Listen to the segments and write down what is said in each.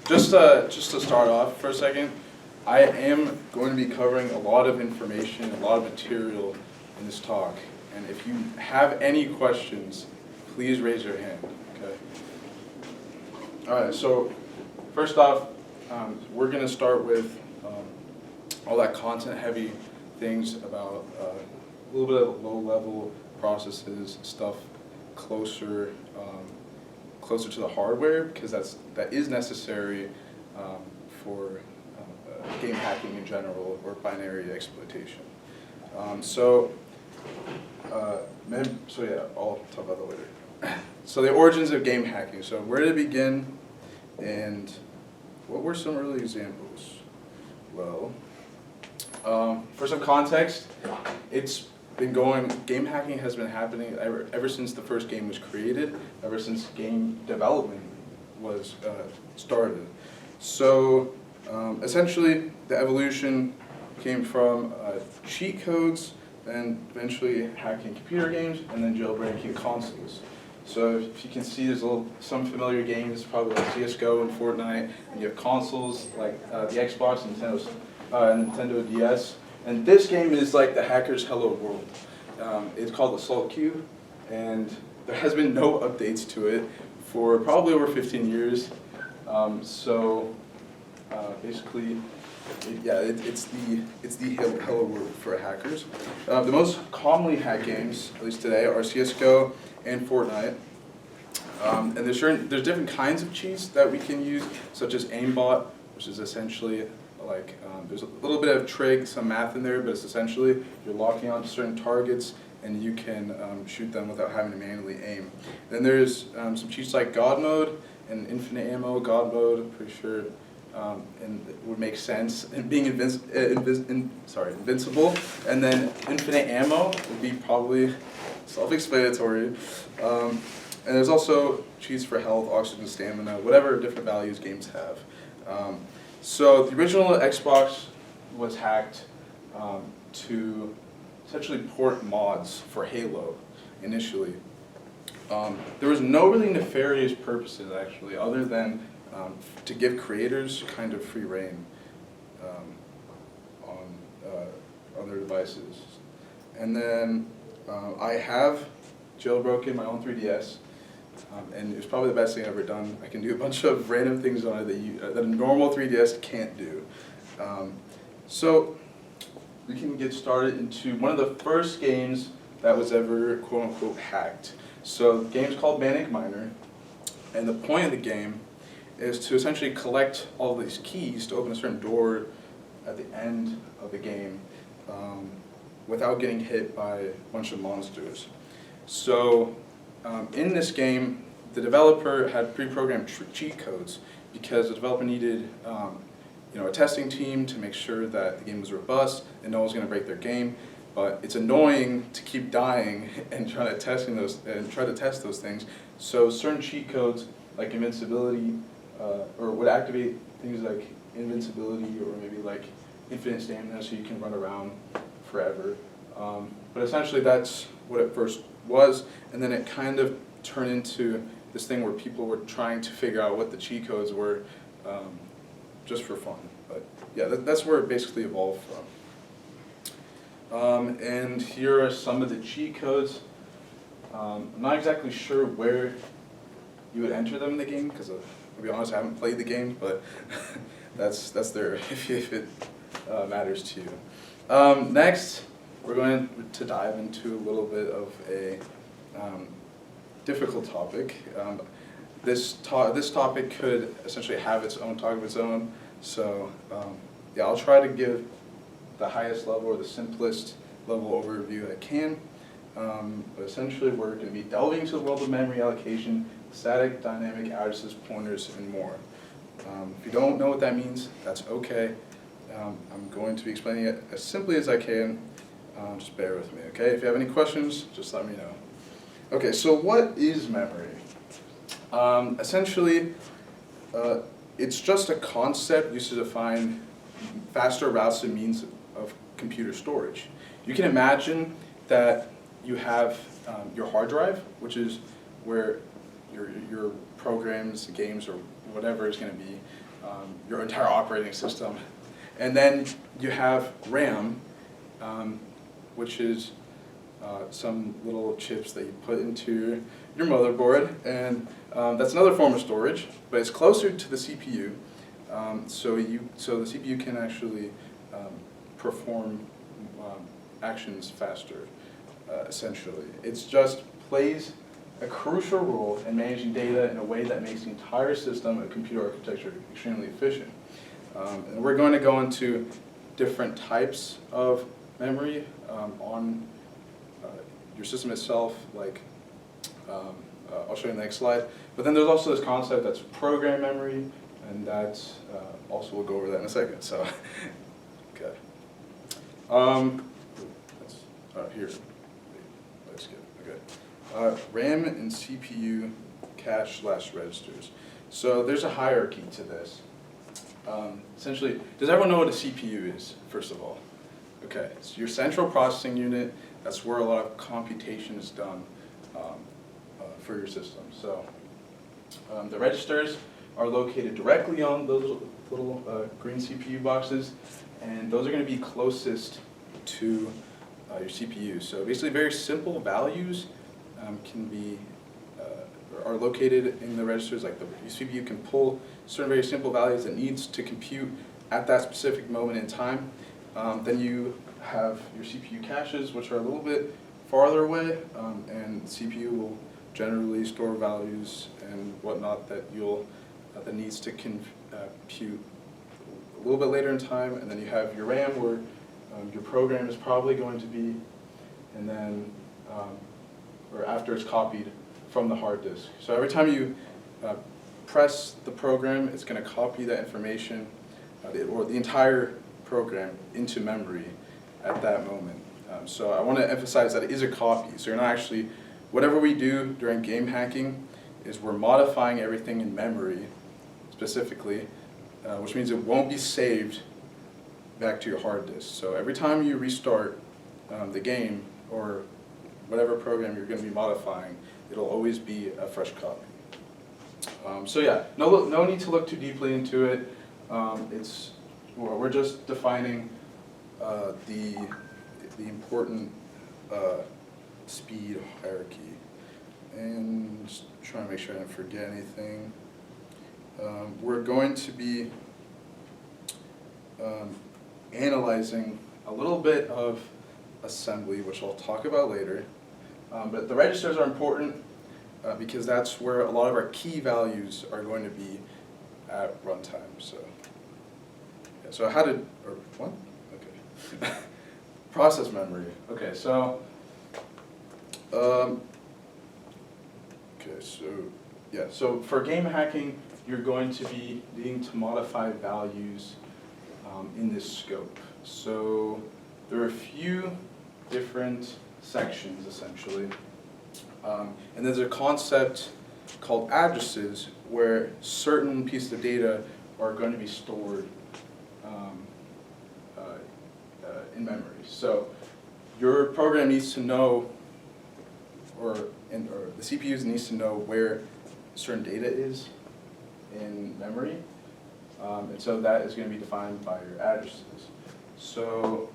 just to start off for a second, I am going to be covering a lot of information, a lot of material in this talk. And if you have any questions, please raise your hand, okay? All right, so first off, we're going to start with all that content-heavy things about a little bit of low-level processes, stuff closer closer to the hardware, because that is necessary for game hacking in general or binary exploitation. So yeah, I'll talk about that later. So the origins of game hacking. So where did it begin, and what were some early examples? Well, for some context, game hacking has been happening ever since the first game was created, ever since game development was started. So essentially, the evolution came from cheat codes, then eventually hacking computer games, and then jailbreaking consoles. So if you can see, there's some familiar games, probably like CSGO and Fortnite, and you have consoles like the Xbox and Nintendo DS. And this game is like the hacker's hello world. It's called Assault Q, and there has been no updates to it for probably over 15 years. Basically, it's the hello world for hackers. The most commonly hacked games, at least today, are CS:GO and Fortnite. And there's different kinds of cheats that we can use, such as aimbot, which is essentially like there's a little bit of trig, some math in there, but it's essentially you're locking onto certain targets and you can shoot them without having to manually aim. Then there's some cheats like God mode and infinite ammo. God mode, I'm pretty sure, and it would make sense. And being invincible, and then infinite ammo would be probably self-explanatory. And there's also cheats for health, oxygen, stamina, whatever different values games have. So the original Xbox was hacked to essentially port mods for Halo initially. There was no really nefarious purposes actually, other than to give creators kind of free reign on their devices. And then I have jailbroken my own 3DS. And it was probably the best thing I've ever done. I can do a bunch of random things on it that a normal 3DS can't do. So we can get started into one of the first games that was ever quote-unquote hacked. So the game's called Manic Miner, and the point of the game is to essentially collect all these keys to open a certain door at the end of the game without getting hit by a bunch of monsters. So in this game, the developer had pre-programmed cheat codes because the developer needed a testing team to make sure that the game was robust and no one's going to break their game. But it's annoying to keep dying and try to test those things. So certain cheat codes like invincibility or would activate things like invincibility or maybe like infinite stamina, so you can run around forever. But essentially that's what it first was, and then it kind of turned into this thing where people were trying to figure out what the cheat codes were just for fun. But yeah, that's where it basically evolved from. And here are some of the cheat codes. I'm not exactly sure where you would enter them in the game, because to be honest, I haven't played the game, but that's there if it matters to you. Next, we're going to dive into a little bit of a difficult topic. This topic could essentially have its own talk of its own. So yeah, I'll try to give the highest level or the simplest level overview I can. But essentially, we're going to be delving into the world of memory allocation, static, dynamic, addresses, pointers, and more. If you don't know what that means, that's okay. I'm going to be explaining it as simply as I can. Just bear with me, okay? If you have any questions, just let me know. Okay, so what is memory? Essentially, it's just a concept used to define faster routes and means of computer storage. You can imagine that you have your hard drive, which is where your programs, games, or whatever is going to be. your entire operating system. And then you have RAM, which is some little chips that you put into your motherboard, and that's another form of storage, but it's closer to the CPU, so the CPU can actually perform actions faster, essentially. It's just plays a crucial role in managing data in a way that makes the entire system of computer architecture extremely efficient. And we're going to go into different types of memory on your system itself, like I'll show you in the next slide. But then there's also this concept that's program memory, and that's also we'll go over that in a second. So, okay. Here. Let's get okay. RAM and CPU cache/registers. So there's a hierarchy to this. Essentially, does everyone know what a CPU is, first of all? Okay, it's your central processing unit. That's where a lot of computation is done for your system. So the registers are located directly on those little green CPU boxes, and those are going to be closest to your CPU. So basically very simple values are located in the registers, like the CPU can pull certain very simple values it needs to compute at that specific moment in time. Then you have your CPU caches, which are a little bit farther away, and the CPU will generally store values and whatnot that that needs to compute a little bit later in time. And then you have your RAM, where your program is probably going to be, and then or after it's copied from the hard disk. So every time you press the program, it's going to copy that information, or the entire program, into memory at that moment. So I want to emphasize that it is a copy. So you're not actually, whatever we do during game hacking is we're modifying everything in memory specifically, which means it won't be saved back to your hard disk. So every time you restart the game or whatever program you're going to be modifying, it'll always be a fresh copy. So yeah, no need to look too deeply into it. We're just defining the important speed hierarchy, and just trying to make sure I didn't forget anything. We're going to be analyzing a little bit of assembly, which I'll talk about later. But the registers are important because that's where a lot of our key values are going to be at runtime. So, yeah, so how did, or what? Okay. Process memory. Okay, so, so for game hacking, you're going to be needing to modify values in this scope. So there are a few different sections, essentially. And there's a concept called addresses, where certain pieces of data are going to be stored in memory. So your program needs to know, or the CPU needs to know where certain data is in memory. And so that is going to be defined by your addresses. So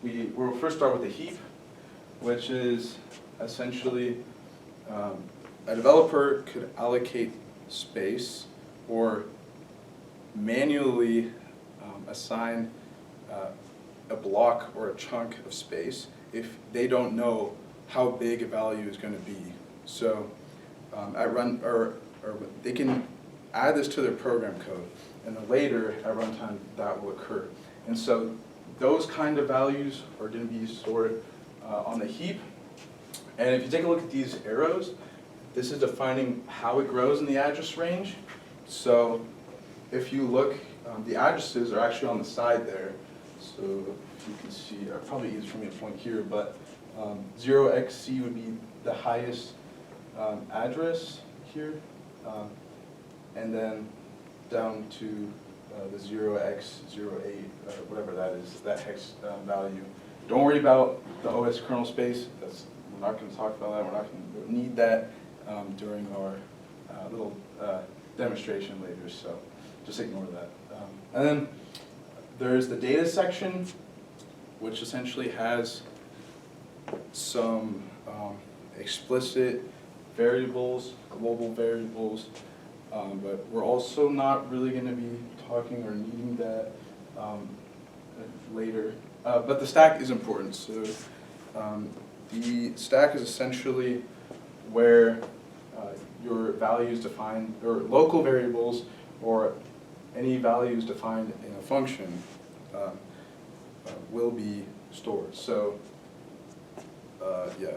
we'll first start with a heap, which is essentially a developer could allocate space or manually assign a block or a chunk of space if they don't know how big a value is going to be. So they can add this to their program code, and then later at runtime that will occur. And so those kind of values are going to be stored on the heap. And if you take a look at these arrows, this is defining how it grows in the address range. So if you look, the addresses are actually on the side there. So if you can see, probably easier for me to point here, but 0xC would be the highest address here, and then down to the 0x08, whatever that is, that hex value. Don't worry about the OS kernel space. We're not going to talk about that. We're not going to need that during our little demonstration later. So just ignore that. And then there's the data section, which essentially has some explicit variables, global variables, but we're also not really going to be talking or needing that later. But the stack is important. So the stack is essentially where your values defined, or local variables, or any values defined in a function will be stored. So yeah,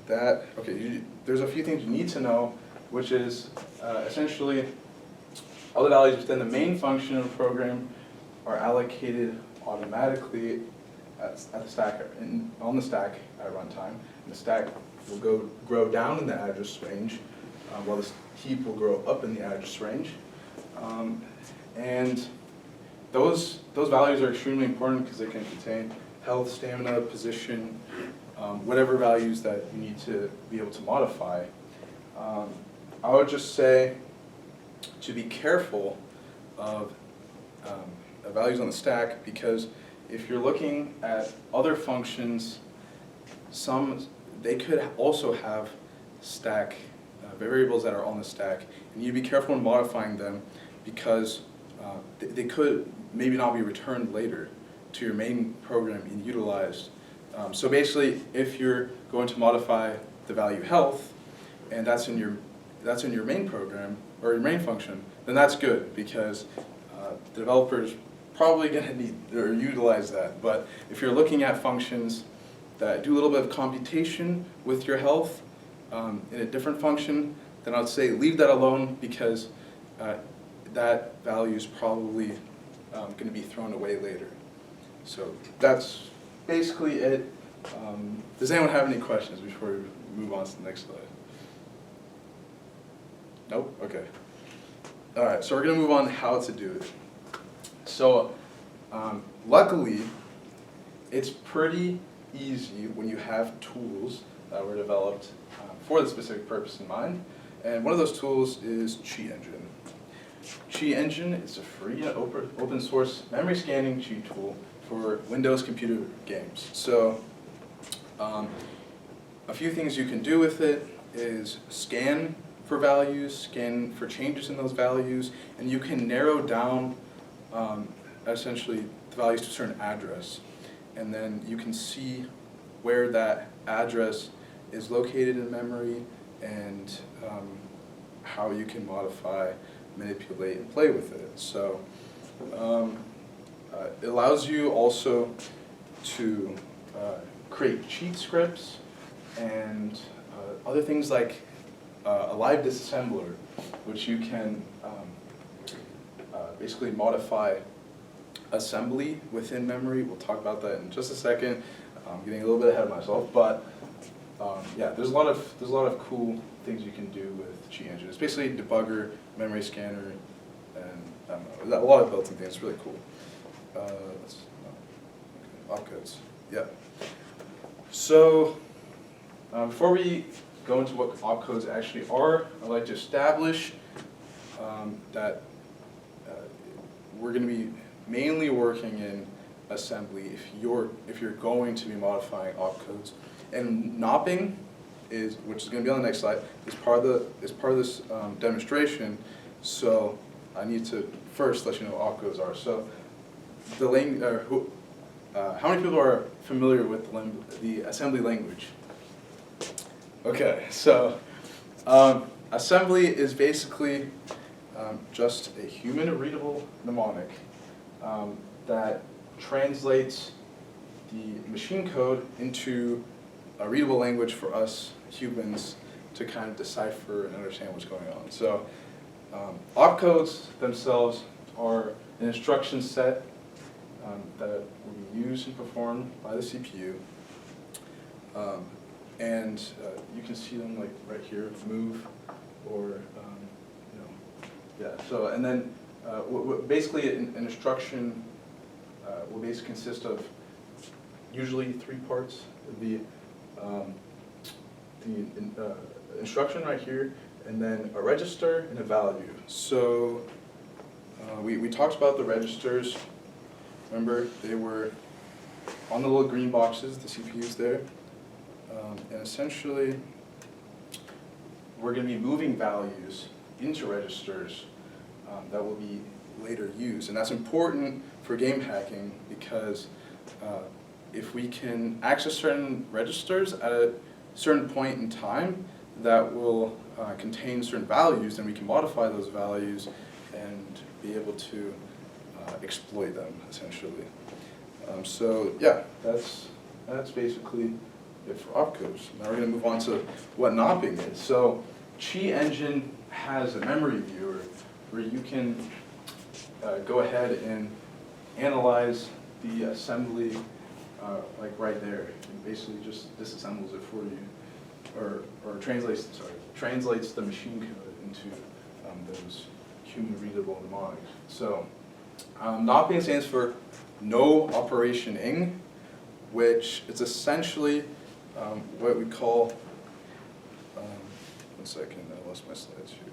that, okay, there's a few things you need to know, which is essentially all the values within the main function of the program are allocated automatically at the stack, on the stack at runtime. And the stack will grow down in the address range, while the heap will grow up in the address range. And those values are extremely important because they can contain health, stamina, position, whatever values that you need to be able to modify. I would just say to be careful of values on the stack, because if you're looking at other functions, they could also have stack variables that are on the stack, and you'd be careful in modifying them because they could maybe not be returned later to your main program and utilized. So basically, if you're going to modify the value health, and that's in your main program or your main function, then that's good because the developer is probably going to need or utilize that. But if you're looking at functions that do a little bit of computation with your health in a different function, then I'd say leave that alone because that value is probably going to be thrown away later. So that's basically it. Does anyone have any questions before we move on to the next slide? Nope? Okay. All right, so we're going to move on to how to do it. So luckily, it's pretty easy when you have tools that were developed for the specific purpose in mind. And one of those tools is Cheat Engine. Cheat Engine is a free and open source memory scanning cheat tool for Windows computer games. So a few things you can do with it is scan for values, scan for changes in those values, and you can narrow down essentially the values to a certain address. And then you can see where that address is located in memory and how you can modify, manipulate, and play with it. So it allows you also to create cheat scripts and other things like a live disassembler, which you can basically modify assembly within memory. We'll talk about that in just a second. I'm getting a little bit ahead of myself, but yeah, there's a lot of cool things you can do with Cheat Engine. It's basically a debugger, memory scanner, and a lot of built-in things. It's really cool. Opcodes. Yeah. So before we go into what opcodes actually are, I'd like to establish that we're going to be mainly working in assembly if you're going to be modifying opcodes. And knopping which is going to be on the next slide, is part of this demonstration. So I need to first let you know what opcodes are. So how many people are familiar with the assembly language? Okay, so assembly is basically just a human-readable mnemonic that translates the machine code into a readable language for us humans to kind of decipher and understand what's going on. So opcodes themselves are an instruction set that will be used and performed by the CPU. And you can see them like right here, move, or yeah. So and then basically an instruction will basically consist of usually 3 parts. The instruction right here, and then a register and a value. So We talked about the registers. Remember, they were on the little green boxes, the CPUs there. And essentially, we're going to be moving values into registers that will be later used. And that's important for game hacking because if we can access certain registers at a certain point in time that will contain certain values, then we can modify those values and be able to exploit them, essentially. So yeah, that's basically it for opcodes. Now we're going to move on to what knopping is. So Chi Engine has a memory viewer where you can go ahead and analyze the assembly like right there. It basically just disassembles it for you, or translates the machine code into those human readable mnemonics. So knopping stands for no operation ing, which is essentially what we call, 1 second, I lost my slides here.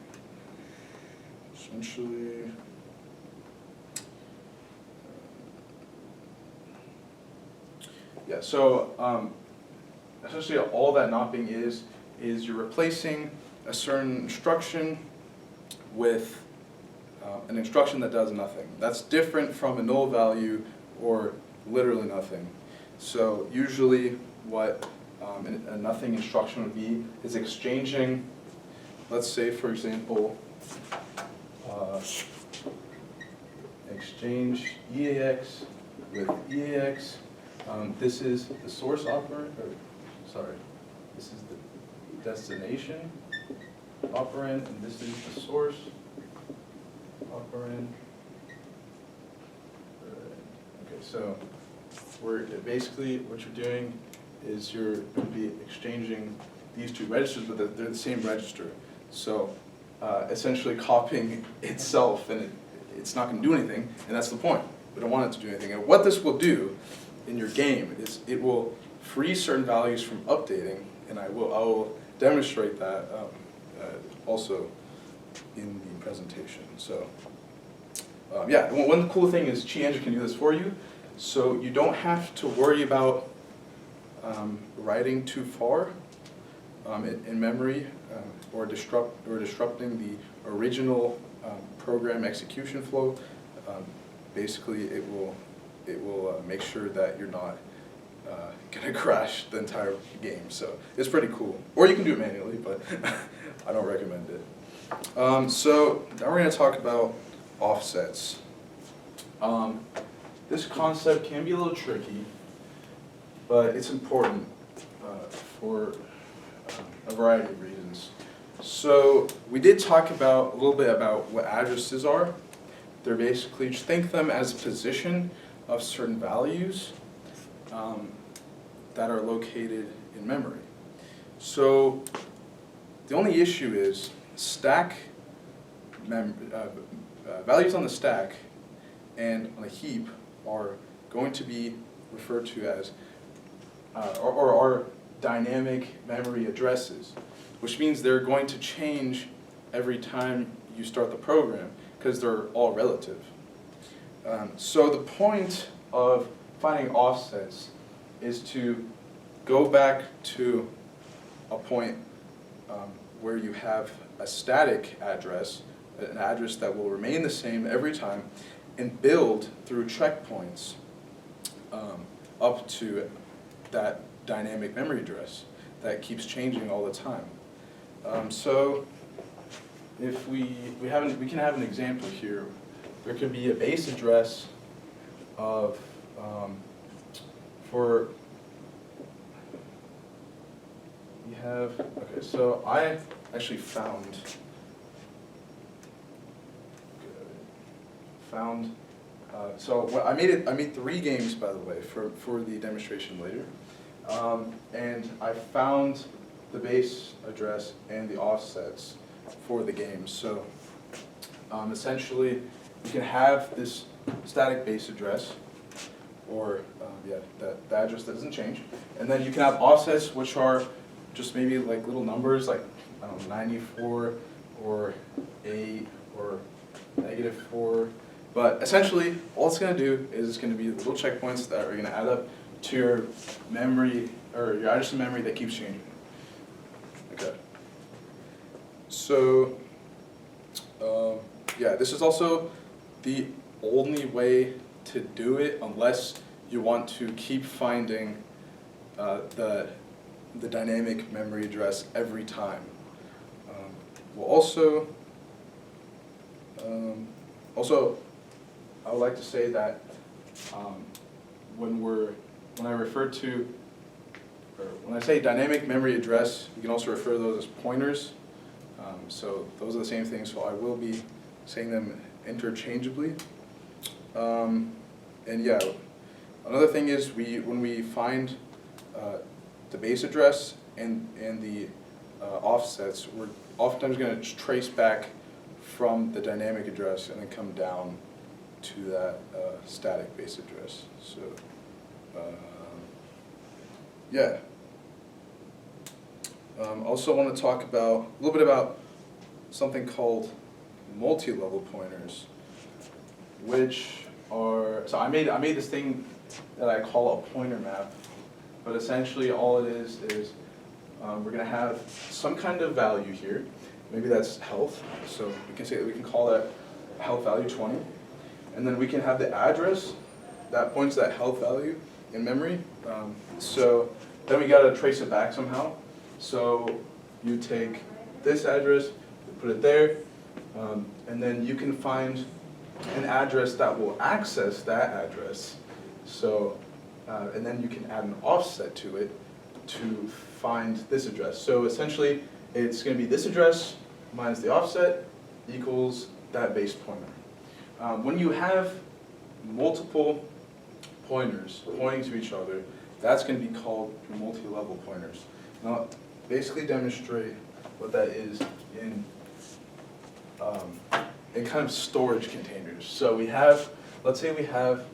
Essentially, yeah, so essentially all that knopping is you're replacing a certain instruction with an instruction that does nothing. That's different from a null value or literally nothing. So usually what a nothing instruction would be is exchanging, let's say for example, exchange EAX with EAX. This is the source operand, this is the destination operand, and this is the source operand. Okay, so we're basically what you're doing is you're going to be exchanging these two registers, but they're the same register. So essentially copying itself, and it's not going to do anything, and that's the point. We don't want it to do anything. And what this will do in your game is it will free certain values from updating, and I will demonstrate that also in the presentation. So yeah, one cool thing is Chi Engine can do this for you, so you don't have to worry about writing too far in memory or disrupting the original program execution flow. Basically, it will make sure that you're not going to crash the entire game. So it's pretty cool. Or you can do it manually, but I don't recommend it. So now we're going to talk about offsets. This concept can be a little tricky, but it's important for a variety of reasons. So we did talk about a little bit about what addresses are. They're basically, just think of them as a position of certain values that are located in memory. So the only issue is values on the stack and on a heap are going to be referred to as, or are dynamic memory addresses, which means they're going to change every time you start the program because they're all relative. So the point of finding offsets is to go back to a point where you have a static address, an address that will remain the same every time, and build through checkpoints up to that dynamic memory address that keeps changing all the time. So if we can have an example here. There could be a base address of okay, so I actually found so I made 3 games, by the way, for the demonstration later, and I found the base address and the offsets for the games. So essentially you can have this static base address, or the address that doesn't change, and then you can have offsets which are just maybe like little numbers, like I don't know, 94 or 8 or -4 But essentially, all it's going to do is it's going to be little checkpoints that are going to add up to your memory, or your address in memory that keeps changing. Okay. So, yeah, this is also the only way to do it unless you want to keep finding the dynamic memory address every time. We'll also, I would like to say that when I refer to, or when I say dynamic memory address, you can also refer to those as pointers. So those are the same thing, so I will be saying them interchangeably. And yeah, another thing is when we find the base address and the offsets, we're oftentimes going to trace back from the dynamic address and then come down to that static base address. So yeah. Also want to talk about a little bit about something called multi-level pointers, which are, so I made this thing that I call a pointer map, but essentially all it is we're going to have some kind of value here. Maybe that's health, so we can call that health value 20, and then we can have the address that points to that health value in memory. So then we got to trace it back somehow. So you take this address, put it there, and then you can find an address that will access that address. So, and then you can add an offset to it to find this address. So essentially, it's going to be this address minus the offset equals that base pointer. When you have multiple pointers pointing to each other, that's going to be called multi-level pointers. Now, basically demonstrate what that is in kind of storage containers. So we have, let's say we have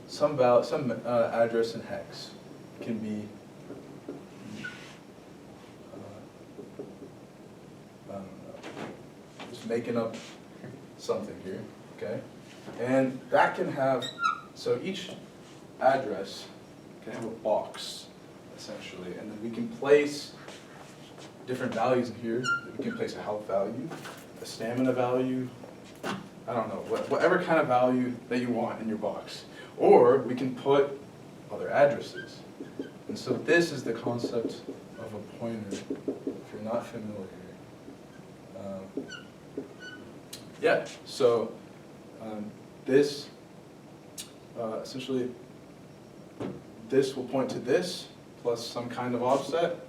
some address in hex. It can be just making up something here, okay? And that can have, so each address can have a box, essentially, and then we can place different values in here. We can place a health value, a stamina value, I don't know, whatever kind of value that you want in your box. Or we can put other addresses. And so this is the concept of a pointer, if you're not familiar. Yeah, so this, essentially, this will point to this, plus some kind of offset.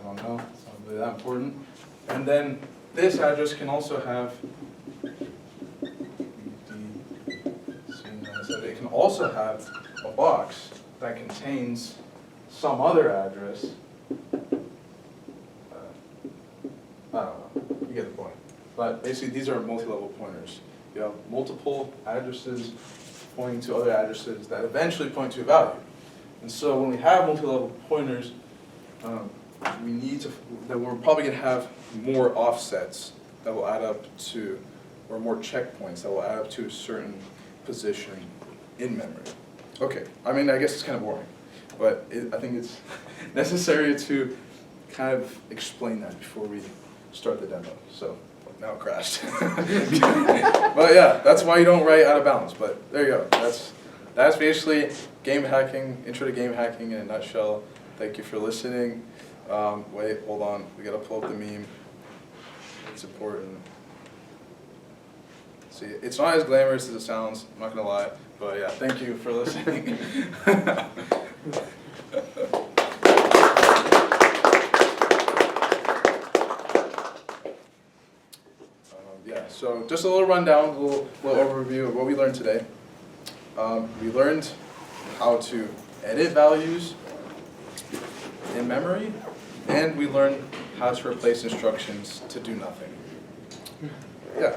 I don't know, it's not really that important. And then this address can also have, it can also have a box that contains some other address. I don't know, you get the point. But basically these are multi-level pointers. You have multiple addresses pointing to other addresses that eventually point to a value. And so when we have multi-level pointers, we're probably going to have more offsets that will add up to, or more checkpoints that will add up to a certain position in memory. Okay, I mean, I guess it's kind of boring, but I think it's necessary to kind of explain that before we start the demo. So now it crashed. But yeah, that's why you don't write out of bounds. But there you go. That's basically game hacking, intro to game hacking in a nutshell. Thank you for listening. Wait, hold on. We gotta pull up the meme. It's important. See, it's not as glamorous as it sounds, I'm not gonna lie. But yeah, thank you for listening. Yeah, so just a little rundown, a little overview of what we learned today. We learned how to edit values in memory, and we learned how to replace instructions to do nothing. Yeah.